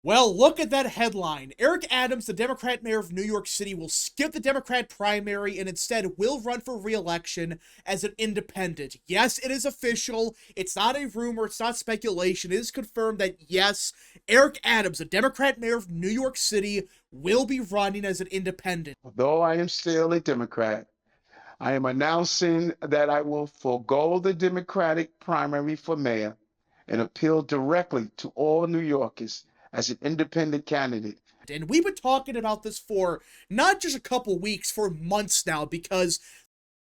Well, look at that headline. Eric Adams, the Democrat mayor of New York City, will skip the Democrat primary and instead will run for re-election as an independent. Yes, it is official. It's not a rumor. It's not speculation. It is confirmed that, yes, Eric Adams, the Democrat mayor of New York City, will be running as an independent. Although I am still a Democrat, I am announcing that I will forego the Democratic primary for mayor and appeal directly to all New Yorkers as an independent candidate. And we've been talking about this for not just a couple weeks, for months now, because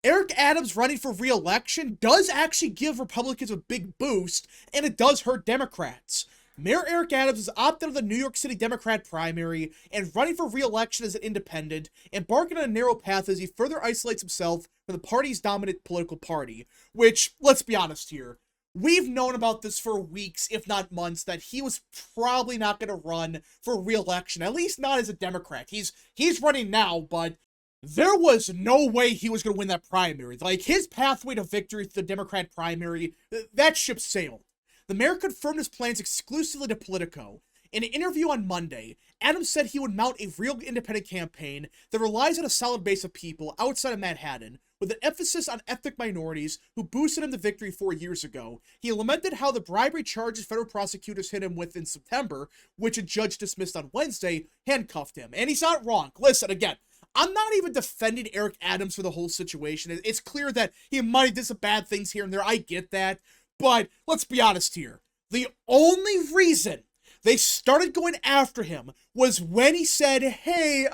Eric Adams running for re-election does actually give Republicans a big boost, and it does hurt Democrats. Mayor Eric Adams is opted out of the New York City Democrat primary and running for re-election as an independent, embarking on a narrow path as he further isolates himself from the party's dominant political party. Which, let's be honest here, we've known about this for weeks, if not months, that he was probably not going to run for re-election, at least not as a Democrat. He's running now, but there was no way he was going to win that primary. Like, his pathway to victory through the Democrat primary, that ship sailed. The mayor confirmed his plans exclusively to Politico. In an interview on Monday, Adams said he would mount a real independent campaign that relies on a solid base of people outside of Manhattan, with an emphasis on ethnic minorities who boosted him to victory 4 years ago. He lamented how the bribery charges federal prosecutors hit him with in September, which a judge dismissed on Wednesday, handcuffed him. And he's not wrong. Listen, again, I'm not even defending Eric Adams for the whole situation. It's clear that he might have did some bad things here and there. I get that. But let's be honest here. The only reason they started going after him was when he said, hey,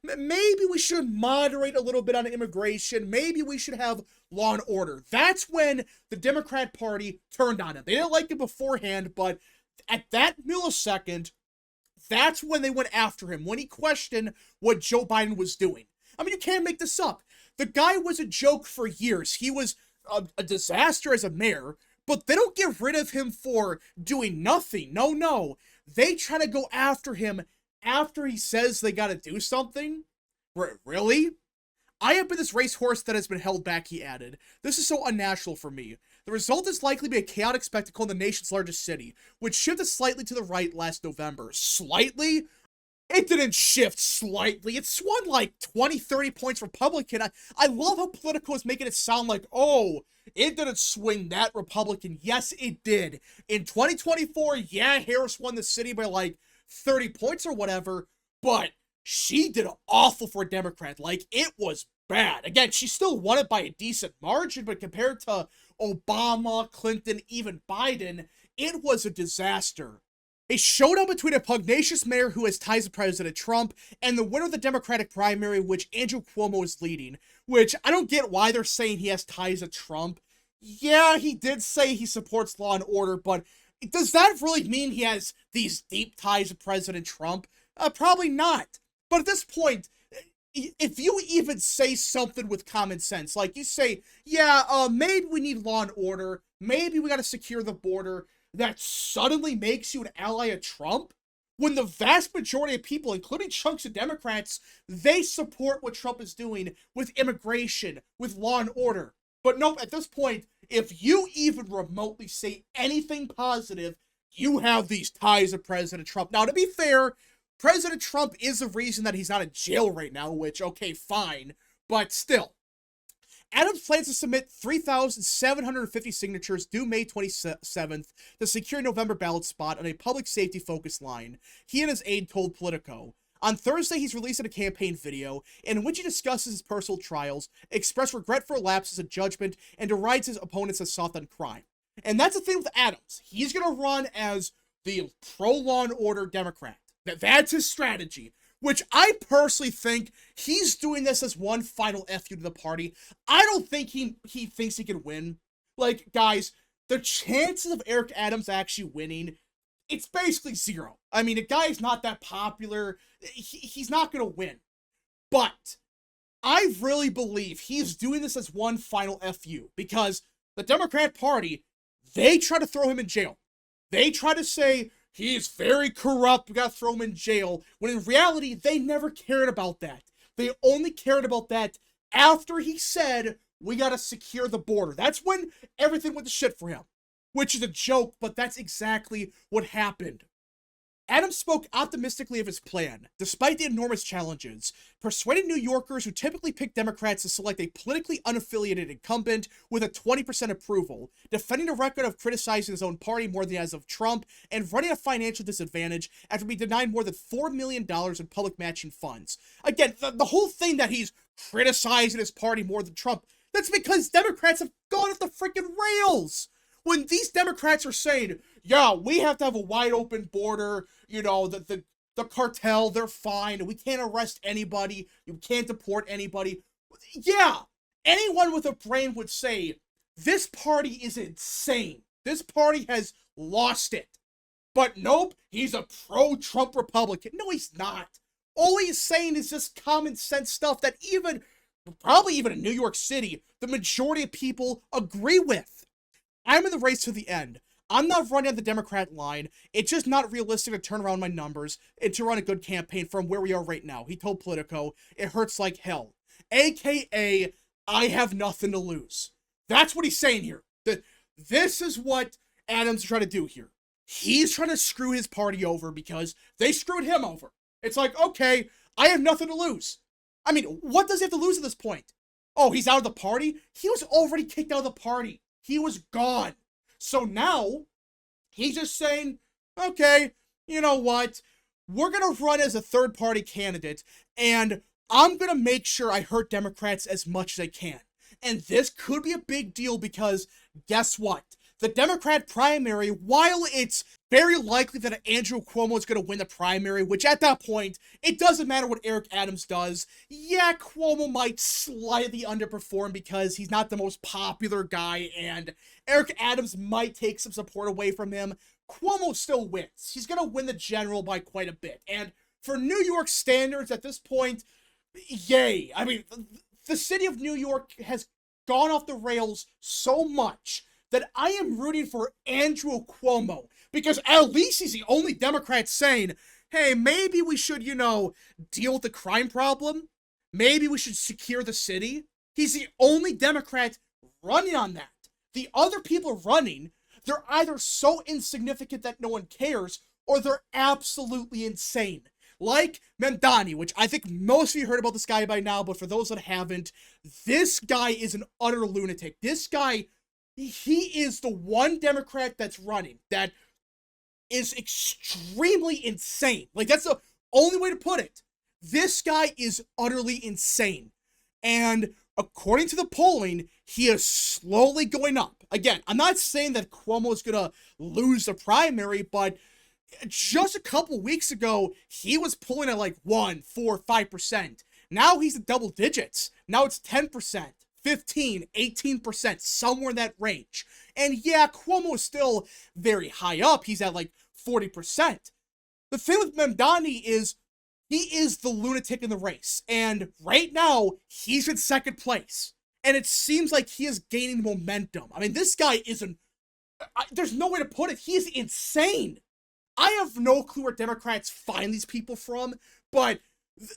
maybe we should moderate a little bit on immigration. Maybe we should have law and order. That's when the Democrat Party turned on him. They didn't like it beforehand, but at that millisecond, that's when they went after him, when he questioned what Joe Biden was doing. I mean, you can't make this up. The guy was a joke for years. He was a disaster as a mayor, but they don't get rid of him for doing nothing. No. They try to go after him after he says they gotta do something? Really? I have been this racehorse that has been held back, he added. This is so unnatural for me. The result is likely to be a chaotic spectacle in the nation's largest city, which shifted slightly to the right last November. Slightly? It didn't shift slightly. It swung like 20, 30 points Republican. I love how Politico is making it sound like, oh, it didn't swing that Republican. Yes, it did. In 2024, yeah, Harris won the city by like 30 points or whatever, but she did awful for a Democrat. Like, it was bad. Again, she still won it by a decent margin, but compared to Obama, Clinton, even Biden, it was a disaster. A showdown between a pugnacious mayor who has ties to President Trump and the winner of the Democratic primary, which Andrew Cuomo is leading. Which, I don't get why they're saying he has ties to Trump. Yeah, he did say he supports law and order, but does that really mean he has these deep ties to President Trump? Probably not. But at this point, if you even say something with common sense, like you say, yeah, maybe we need law and order, maybe we gotta secure the border, that suddenly makes you an ally of Trump? When the vast majority of people, including chunks of Democrats, they support what Trump is doing with immigration, with law and order. But nope, at this point, if you even remotely say anything positive, you have these ties to President Trump. Now, to be fair, President Trump is the reason that he's not in jail right now, which, okay, fine, but still. Adams plans to submit 3,750 signatures due May 27th to secure a November ballot spot on a public safety-focused line, he and his aide told Politico. On Thursday, he's releasing a campaign video in which he discusses his personal trials, expressed regret for lapses in judgment, and derides his opponents as soft on crime. And that's the thing with Adams. He's going to run as the pro-law and order Democrat. That's his strategy. Which I personally think he's doing this as one final FU to the party. I don't think he thinks he can win. Like, guys, the chances of Eric Adams actually winning, it's basically zero. I mean, the guy is not that popular. He's not going to win. But I really believe he's doing this as one final FU because the Democrat Party, they try to throw him in jail. They try to say, he's very corrupt, we gotta throw him in jail, when in reality, they never cared about that. They only cared about that after he said, we gotta secure the border. That's when everything went to shit for him. Which is a joke, but that's exactly what happened. Adams spoke optimistically of his plan, despite the enormous challenges, persuading New Yorkers who typically pick Democrats to select a politically unaffiliated incumbent with a 20% approval, defending a record of criticizing his own party more than as of Trump, and running a financial disadvantage after being denied more than $4 million in public matching funds. Again, the whole thing that he's criticizing his party more than Trump, that's because Democrats have gone off the freaking rails. When these Democrats are saying, yeah, we have to have a wide open border, the cartel, they're fine, we can't arrest anybody, you can't deport anybody. Yeah, anyone with a brain would say, this party is insane. This party has lost it. But nope, he's a pro-Trump Republican. No, he's not. All he's saying is just common sense stuff that probably even in New York City, the majority of people agree with. I'm in the race to the end. I'm not running on the Democrat line. It's just not realistic to turn around my numbers and to run a good campaign from where we are right now. He told Politico, it hurts like hell. AKA, I have nothing to lose. That's what he's saying here. This is what Adams is trying to do here. He's trying to screw his party over because they screwed him over. It's like, okay, I have nothing to lose. I mean, what does he have to lose at this point? Oh, he's out of the party? He was already kicked out of the party. He was gone. So now, he's just saying, okay, you know what? We're going to run as a third-party candidate, and I'm going to make sure I hurt Democrats as much as I can. And this could be a big deal because, guess what? The Democrat primary, while it's very likely that Andrew Cuomo is going to win the primary, which at that point, it doesn't matter what Eric Adams does. Yeah, Cuomo might slightly underperform because he's not the most popular guy, and Eric Adams might take some support away from him. Cuomo still wins. He's going to win the general by quite a bit. And for New York standards at this point, yay. I mean, the city of New York has gone off the rails so much that I am rooting for Andrew Cuomo, because at least he's the only Democrat saying, hey, maybe we should, deal with the crime problem. Maybe we should secure the city. He's the only Democrat running on that. The other people running, they're either so insignificant that no one cares, or they're absolutely insane. Like Mamdani, which I think most of you heard about this guy by now, but for those that haven't, this guy is an utter lunatic. This guy, he is the one Democrat that's running that is extremely insane. Like, that's the only way to put it. This guy is utterly insane. And according to the polling, he is slowly going up. Again, I'm not saying that Cuomo is going to lose the primary, but just a couple weeks ago, he was pulling at like 1, 4, 5%. Now he's in double digits. Now it's 10%. 15, 18%, somewhere in that range. And yeah, Cuomo is still very high up. He's at like 40%. The thing with Mamdani is he is the lunatic in the race. And right now, he's in second place. And it seems like he is gaining momentum. I mean, this guy isn't... there's no way to put it. He is insane. I have no clue where Democrats find these people from, but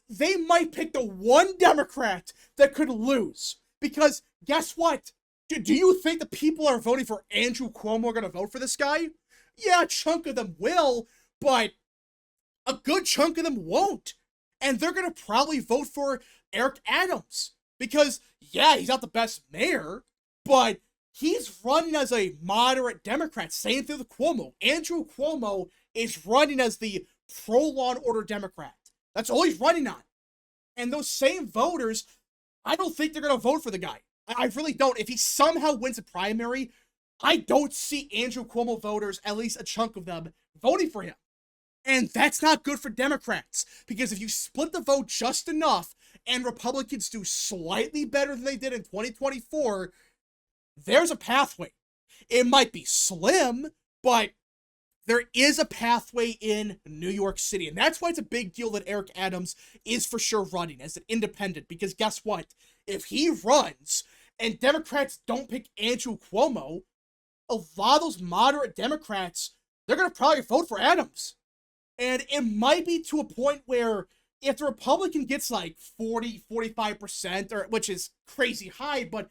they might pick the one Democrat that could lose. Because guess what? Do you think the people are voting for Andrew Cuomo are going to vote for this guy? Yeah, a chunk of them will, but a good chunk of them won't. And they're going to probably vote for Eric Adams. Because, yeah, he's not the best mayor, but he's running as a moderate Democrat. Same thing with Cuomo. Andrew Cuomo is running as the pro-law and order Democrat. That's all he's running on. And those same voters, I don't think they're going to vote for the guy. I really don't. If he somehow wins a primary, I don't see Andrew Cuomo voters, at least a chunk of them, voting for him. And that's not good for Democrats, because if you split the vote just enough and Republicans do slightly better than they did in 2024, there's a pathway. It might be slim, but there is a pathway in New York City. And that's why it's a big deal that Eric Adams is for sure running as an independent. Because guess what? If he runs and Democrats don't pick Andrew Cuomo, a lot of those moderate Democrats, they're going to probably vote for Adams. And it might be to a point where if the Republican gets like 40, 45%, or which is crazy high, but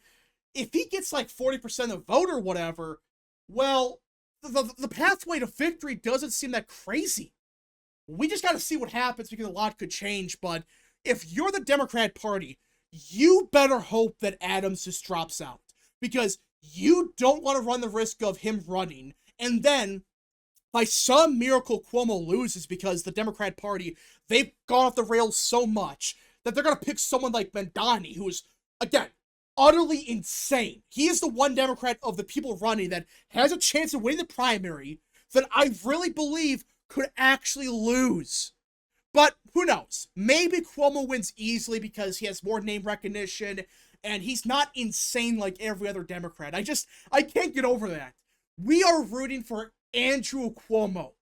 if he gets like 40% of the vote or whatever, well, the pathway to victory doesn't seem that crazy. we just got to see what happens because a lot could change. But if you're the Democrat Party, you better hope that Adams just drops out because you don't want to run the risk of him running and then by some miracle Cuomo loses because the Democrat Party, they've gone off the rails so much that they're going to pick someone like Mandani, who is, again, utterly insane. He is the one Democrat of the people running that has a chance of winning the primary that I really believe could actually lose. But who knows? Maybe Cuomo wins easily because he has more name recognition and he's not insane like every other Democrat. I can't get over that. We are rooting for Andrew Cuomo.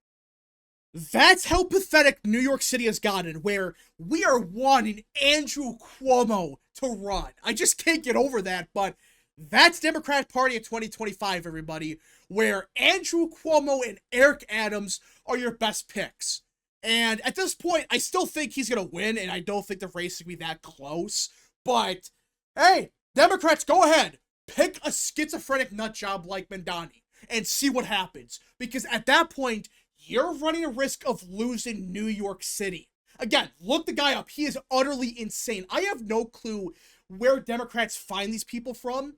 That's how pathetic New York City has gotten, where we are wanting Andrew Cuomo to run. I just can't get over that, but that's Democrat Party of 2025, everybody, where Andrew Cuomo and Eric Adams are your best picks. And at this point, I still think he's going to win, and I don't think the race will be that close. But, hey, Democrats, go ahead. Pick a schizophrenic nutjob like Mandani and see what happens. Because at that point, you're running a risk of losing New York City. Again, look the guy up. He is utterly insane. I have no clue where Democrats find these people from,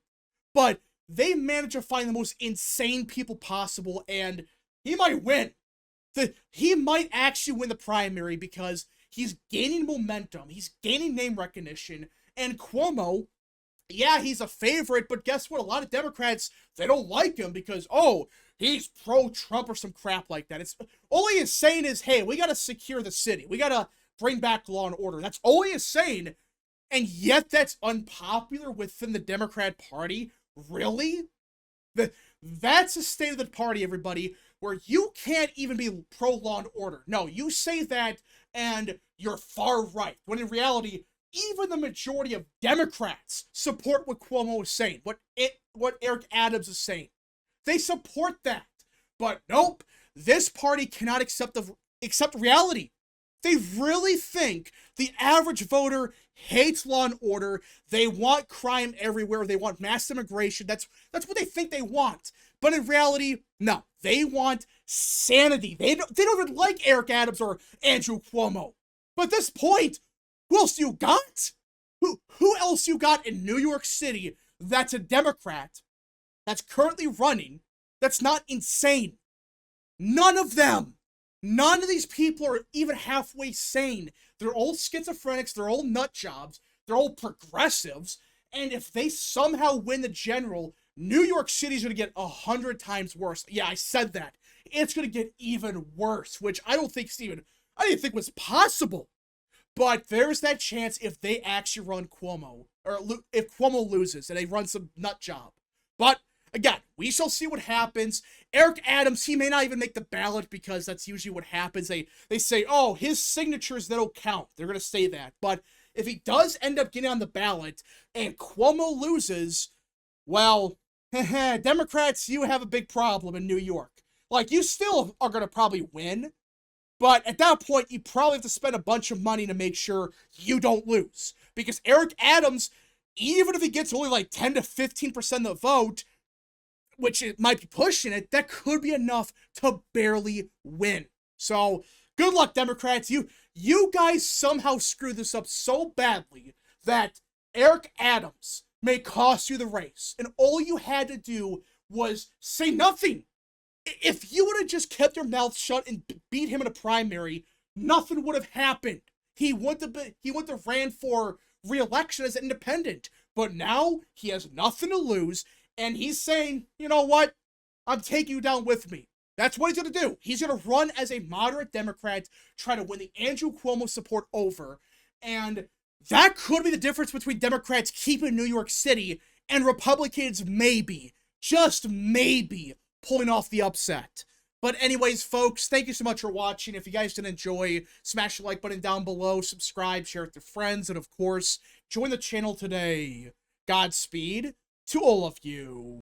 but they manage to find the most insane people possible, and he might win. He might actually win the primary because he's gaining momentum. He's gaining name recognition, and Cuomo, yeah, he's a favorite, but guess what? A lot of Democrats, they don't like him because, oh, he's pro-Trump or some crap like that. It's all he is saying is, hey, we got to secure the city. We got to bring back law and order. That's all he is saying, and yet that's unpopular within the Democrat Party. Really? That's the state of the party, everybody, where you can't even be pro-law and order. No, you say that and you're far right, when in reality, even the majority of Democrats support what Cuomo is saying, what Eric Adams is saying. They support that. But nope, this party cannot accept reality. They really think the average voter hates law and order. They want crime everywhere. They want mass immigration. That's what they think they want. But in reality, no. They want sanity. They don't even like Eric Adams or Andrew Cuomo. But at this point, who else you got? Who else you got in New York City that's a Democrat, that's currently running, that's not insane? None of them. None of these people are even halfway sane. They're all schizophrenics, they're all nut jobs, they're all progressives, and if they somehow win the general, New York City's gonna get 100 times worse. Yeah, I said that. It's gonna get even worse, which I didn't think was possible. But there's that chance if they actually run Cuomo, or if Cuomo loses and they run some nut job. But again, we shall see what happens. Eric Adams, he may not even make the ballot because that's usually what happens. They say, oh, his signatures, they don't count. They're going to say that. But if he does end up getting on the ballot and Cuomo loses, well, Democrats, you have a big problem in New York. Like, you still are going to probably win. But at that point, you probably have to spend a bunch of money to make sure you don't lose. Because Eric Adams, even if he gets only like 10 to 15% of the vote, which it might be pushing it, that could be enough to barely win. So, good luck, Democrats. You guys somehow screwed this up so badly that Eric Adams may cost you the race. And all you had to do was say nothing. If you would have just kept your mouth shut and beat him in a primary, nothing would have happened. He wouldn't have ran for re-election as an independent. But now he has nothing to lose, and he's saying, you know what? I'm taking you down with me. That's what he's going to do. He's going to run as a moderate Democrat, try to win the Andrew Cuomo support over. And that could be the difference between Democrats keeping New York City and Republicans maybe, just maybe, pulling off the upset. But anyways, folks, thank you so much for watching. If you guys did enjoy, smash the like button down below, subscribe, share it with your friends, and of course, join the channel today. Godspeed to all of you.